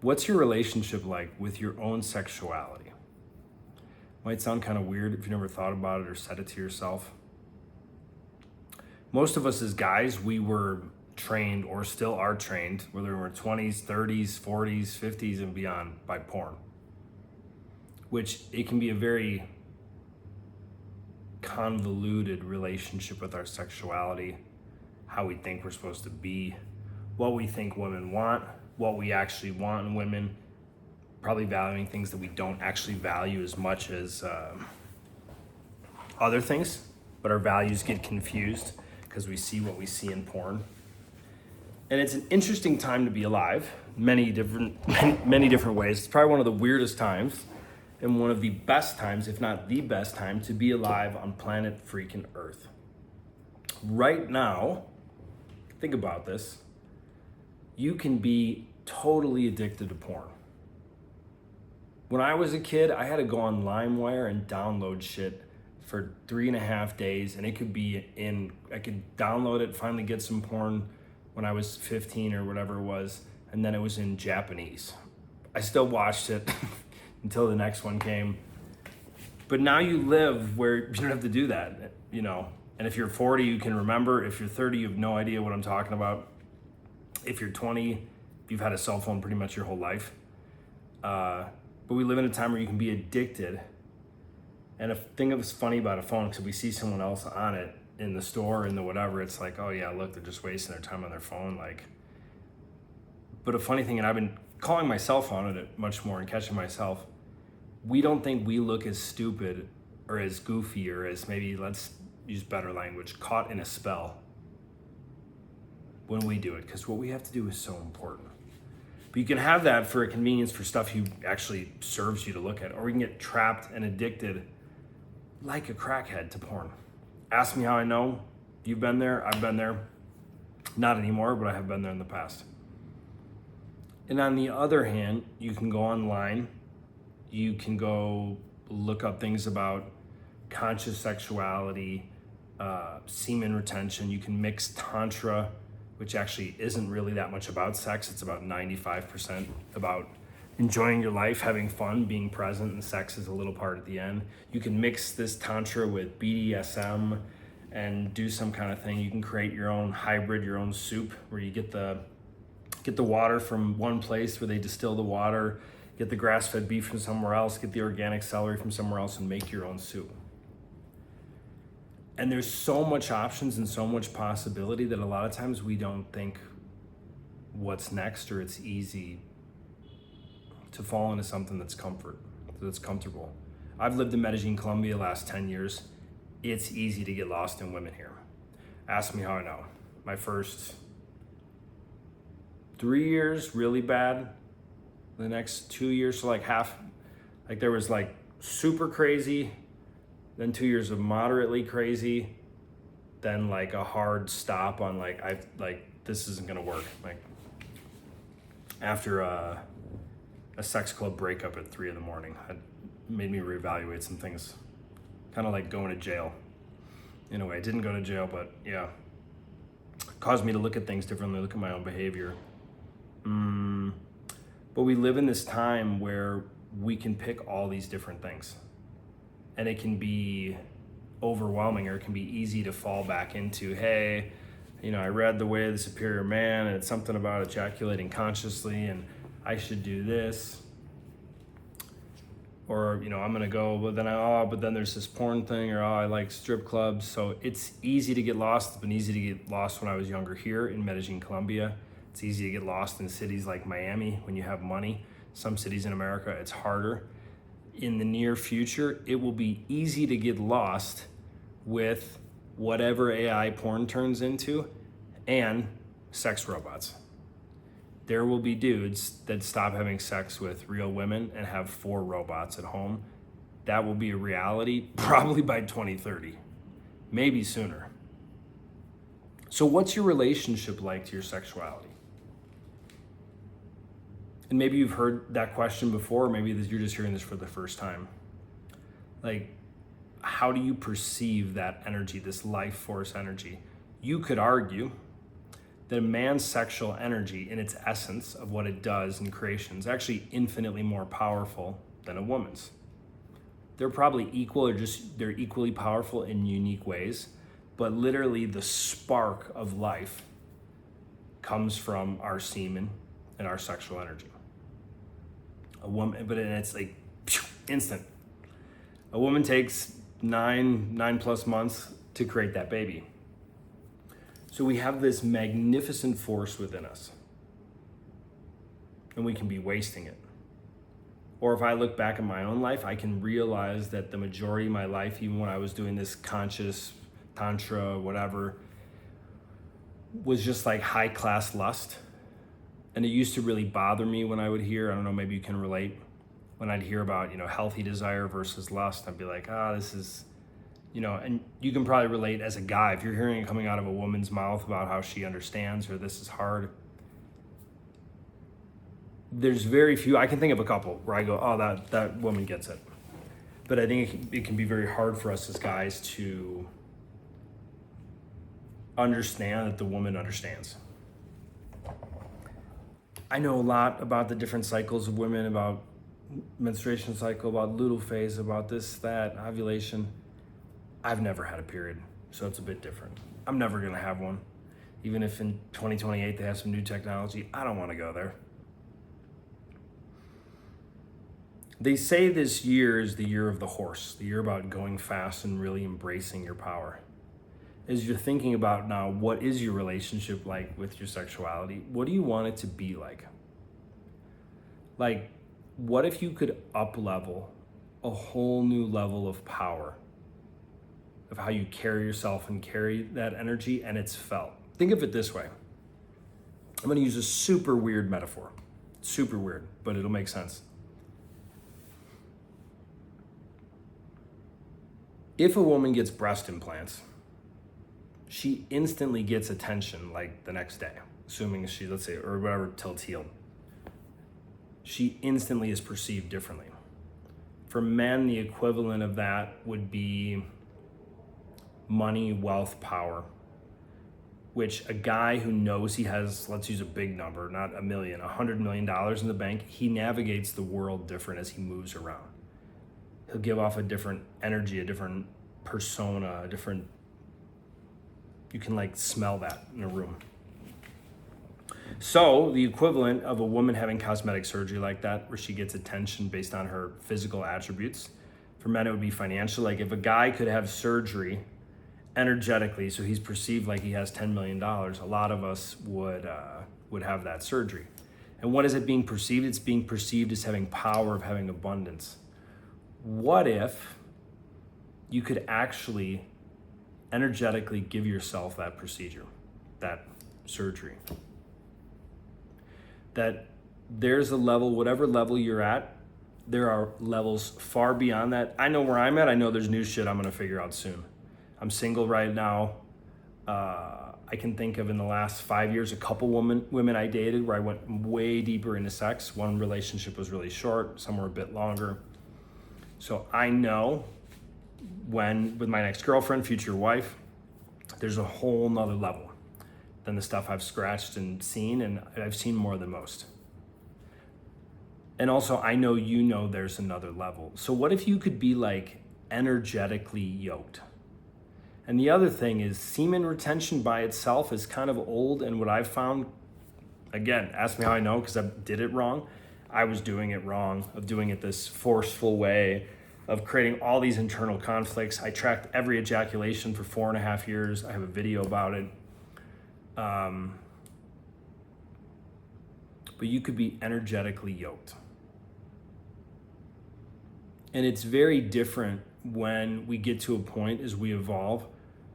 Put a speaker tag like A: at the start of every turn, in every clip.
A: What's your relationship like with your own sexuality? Might sound kind of weird if you never thought about it or said it to yourself. Most of us as guys, we were trained or still are trained, whether we're 20s, 30s, 40s, 50s, and beyond, by porn. Which it can be a very convoluted relationship with our sexuality, how we think we're supposed to be, what we think women want, what we actually want in women, probably valuing things that we don't actually value as much as other things, but our values get confused because we see what we see in porn. And it's an interesting time to be alive, many different ways. It's probably one of the weirdest times and one of the best times, if not the best time, to be alive on planet freaking Earth. Right now, think about this, you can be totally addicted to porn. When I was a kid, I had to go on LimeWire and download shit for 3.5 days, and it could be I could download it, finally get some porn when I was 15 or whatever it was, and then it was in Japanese. I still watched it until the next one came. But now you live where you don't have to do that, And if you're 40, you can remember. If you're 30, you have no idea what I'm talking about. If you're 20, you've had a cell phone pretty much your whole life. But we live in a time where you can be addicted. And a thing that's funny about a phone, because we see someone else on it in the store, in the whatever, it's like, oh yeah, look, they're just wasting their time on their phone. But a funny thing, and I've been calling myself on it much more and catching myself, we don't think we look as stupid or as goofy or as, maybe, let's use better language, caught in a spell when we do it, because what we have to do is so important. But you can have that for a convenience for stuff you actually serves you to look at, or we can get trapped and addicted like a crackhead to porn. Ask me how I know. You've been there, I've been there. Not anymore, but I have been there in the past. And on the other hand, you can go online, you can go look up things about conscious sexuality, semen retention. You can mix tantra, which actually isn't really that much about sex. It's about 95% about enjoying your life, having fun, being present, and sex is a little part at the end. You can mix this tantra with BDSM and do some kind of thing. You can create your own hybrid, your own soup, where you get the water from one place where they distill the water, get the grass-fed beef from somewhere else, get the organic celery from somewhere else, and make your own soup. And there's so much options and so much possibility that a lot of times we don't think what's next, or it's easy to fall into something that's comfortable. I've lived in Medellin, Colombia the last 10 years. It's easy to get lost in women here. Ask me how I know. My first 3 years, really bad. The next 2 years, so there was super crazy, then 2 years of moderately crazy, then a hard stop on this isn't gonna work. After a sex club breakup at 3 a.m, it made me reevaluate some things. Kind of like going to jail. In a way, I didn't go to jail, but yeah, caused me to look at things differently, look at my own behavior. But we live in this time where we can pick all these different things, and it can be overwhelming, or it can be easy to fall back into, hey, I read The Way of the Superior Man, and it's something about ejaculating consciously, and I should do this. Or, I'm gonna go, but then there's this porn thing, or I like strip clubs. So it's easy to get lost. It's been easy to get lost when I was younger here in Medellin, Colombia. It's easy to get lost in cities like Miami when you have money. Some cities in America, it's harder. In the near future, it will be easy to get lost with whatever AI porn turns into and sex robots. There will be dudes that stop having sex with real women and have 4 robots at home. That will be a reality probably by 2030, maybe sooner. So what's your relationship like to your sexuality? And maybe you've heard that question before, or maybe you're just hearing this for the first time. How do you perceive that energy, this life force energy? You could argue that a man's sexual energy in its essence of what it does in creation is actually infinitely more powerful than a woman's. They're probably equal, or just they're equally powerful in unique ways, but literally the spark of life comes from our semen and our sexual energy. A woman, but it's like instant. A woman takes nine plus months to create that baby. So we have this magnificent force within us, and we can be wasting it. Or if I look back at my own life, I can realize that the majority of my life, even when I was doing this conscious tantra, whatever, was just like high class lust. And it used to really bother me when I would hear, I don't know, maybe you can relate, when I'd hear about, healthy desire versus lust, I'd be like, this is, and you can probably relate as a guy, if you're hearing it coming out of a woman's mouth about how she understands or this is hard. There's very few, I can think of a couple where I go, that woman gets it. But I think it can be very hard for us as guys to understand that the woman understands. I know a lot about the different cycles of women, about menstruation cycle, about luteal phase, about this, that, ovulation. I've never had a period, so it's a bit different. I'm never gonna have one. Even if in 2028 they have some new technology, I don't wanna go there. They say this year is the year of the horse, the year about going fast and really embracing your power. As you're thinking about now, what is your relationship like with your sexuality? What do you want it to be like? Like, what if you could up-level a whole new level of power of how you carry yourself and carry that energy, and it's felt? Think of it this way. I'm gonna use a super weird metaphor. Super weird, but it'll make sense. If a woman gets breast implants, she instantly gets attention like the next day, assuming she, let's say, or whatever, till it's healed. She instantly is perceived differently. For men, the equivalent of that would be money, wealth, power, which a guy who knows he has, let's use a big number, not a million, $100 million in the bank, he navigates the world different as he moves around. He'll give off a different energy, a different persona, you can like smell that in a room. So the equivalent of a woman having cosmetic surgery like that, where she gets attention based on her physical attributes, for men it would be financial. Like if a guy could have surgery energetically, so he's perceived like he has $10 million, a lot of us would have that surgery. And what is it being perceived? It's being perceived as having power, of having abundance. What if you could actually energetically give yourself that procedure, that surgery? That there's a level, whatever level you're at, there are levels far beyond that. I know where I'm at. I know there's new shit I'm gonna figure out soon. I'm single right now. I can think of in the last 5 years, a couple women I dated where I went way deeper into sex. One relationship was really short, some were a bit longer. So I know when, with my next girlfriend, future wife, there's a whole nother level than the stuff I've scratched and seen, and I've seen more than most. And also, I know there's another level. So what if you could be like energetically yoked? And the other thing is, semen retention by itself is kind of old, and what I've found, again, ask me how I know, because I did it wrong. I was doing it wrong, of doing it this forceful way, of creating all these internal conflicts. I tracked every ejaculation for 4.5 years. I have a video about it. But you could be energetically yoked. And it's very different when we get to a point as we evolve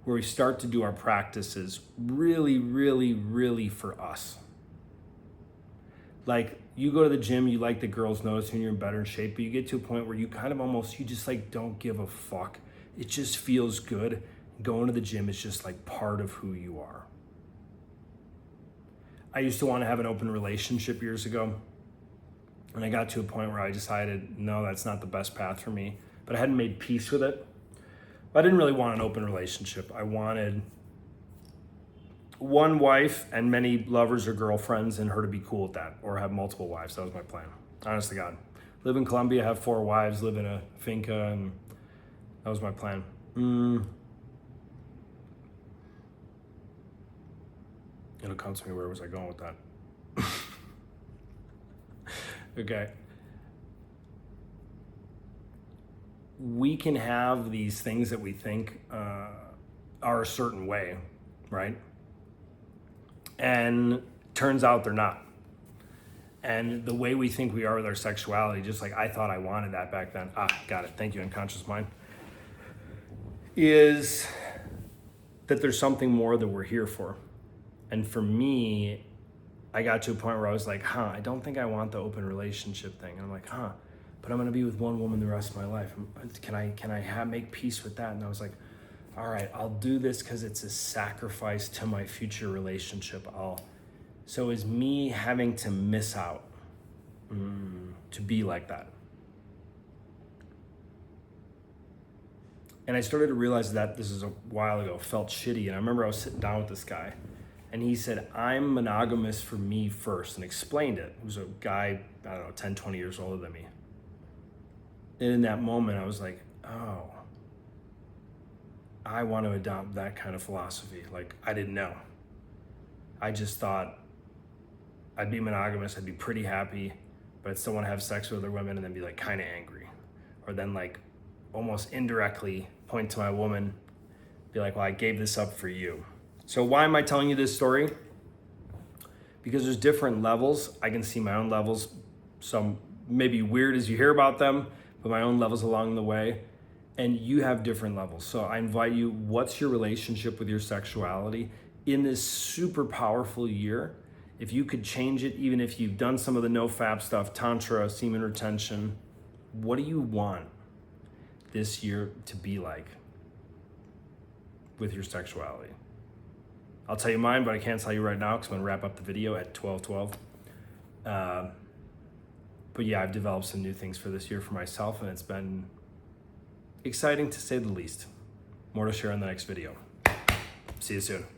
A: where we start to do our practices really, really, really for us. Like, you go to the gym, you like the girls noticing you're in better shape, but you get to a point where you kind of almost, you just like don't give a fuck. It just feels good. Going to the gym is just like part of who you are. I used to want to have an open relationship years ago, and I got to a point where I decided, no, that's not the best path for me, but I hadn't made peace with it. I didn't really want an open relationship. I wanted one wife and many lovers or girlfriends, and her to be cool with that, or have multiple wives. That was my plan. Honest to God. Live in Colombia, have 4 wives, live in a finca, and that was my plan. It'll come to me, where was I going with that? Okay. We can have these things that we think are a certain way, right? And turns out they're not. And the way we think we are with our sexuality, just like I thought I wanted that back then. Got it. Thank you, unconscious mind. Is that there's something more that we're here for. And for me, I got to a point where I was like, I don't think I want the open relationship thing. And I'm like, but I'm gonna be with one woman the rest of my life. Can I make peace with that? And I was like, all right, I'll do this because it's a sacrifice to my future relationship. So is me having to miss out to be like that? And I started to realize that, this is a while ago, felt shitty. And I remember I was sitting down with this guy, and he said, I'm monogamous for me first, and explained it. It was a guy, I don't know, 10, 20 years older than me. And in that moment, I was like, oh, I want to adopt that kind of philosophy. Like, I didn't know. I just thought I'd be monogamous, I'd be pretty happy, but I'd still want to have sex with other women and then be like kind of angry. Or then like almost indirectly point to my woman, be like, well, I gave this up for you. So why am I telling you this story? Because there's different levels. I can see my own levels, some maybe weird as you hear about them, but my own levels along the way. And you have different levels. So I invite you, what's your relationship with your sexuality in this super powerful year? If you could change it, even if you've done some of the no-fap stuff, tantra, semen retention, what do you want this year to be like with your sexuality? I'll tell you mine, but I can't tell you right now because I'm gonna wrap up the video at 12:12. But yeah, I've developed some new things for this year for myself, and it's been exciting to say the least. More to share in the next video. See you soon.